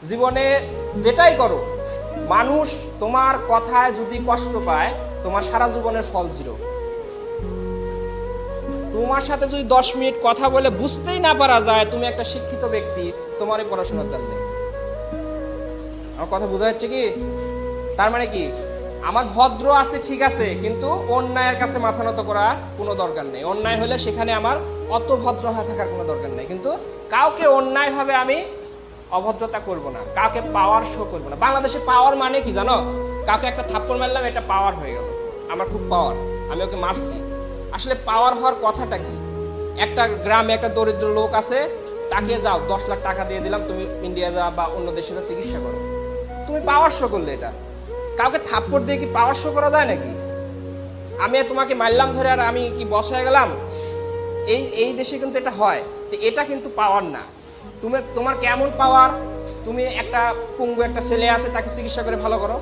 জীবনে যেটাই করো, মানুষ তোমার কথায় যদি কষ্ট পায়, তোমার সারা জীবনের ফল জিরো। তোমার সাথে যদি 10 মিনিট কথা বলে বুঝতেই না পারা যায় তুমি একটা শিক্ষিত ব্যক্তি, তোমার এই পড়াশোনার দাম নেই। আমার কথা বোঝা যাচ্ছে কি? তার মানে কি, আমার ভদ্র আছে ঠিক আছে, কিন্তু অন্যায়ের কাছে মাথা নত করা কোনো দরকার নেই। অন্যায় হলে সেখানে আমার অত ভদ্র হয়ে থাকার কোনো দরকার নেই, কিন্তু কাউকে অন্যায়ভাবে আমি অভদ্রতা করব না, কাউকে পাওয়ার শো করবো না। বাংলাদেশে পাওয়ার মানে কি জানো? কাউকে একটা থাপ্পড় মারলাম, এটা পাওয়ার হয়ে গেল, আমার খুব পাওয়ার, আমি ওকে মারছি। আসলে পাওয়ার হওয়ার কথাটা কি? একটা গ্রামে একটা দরিদ্র লোক আছে, তাকে যাও 10 লাখ টাকা দিয়ে দিলাম, তুমি ইন্ডিয়া যা বা অন্য দেশে যা চিকিৎসা করো, তুমি পাওয়ার শো করলে। এটা কাউকে থাপ্পড় দিয়ে কি পাওয়ার শো করা যায় নাকি? আমি তোমাকে মারলাম ধরে আর আমি কি বস হয়ে গেলাম? এই এই দেশে কিন্তু এটা হয়। তো এটা কিন্তু পাওয়ার না। তোমার কেমন পাওয়ার? তুমি একটা পঙ্গু একটা ছেলে আছে, তাকে চিকিৎসা করে ভালো করো।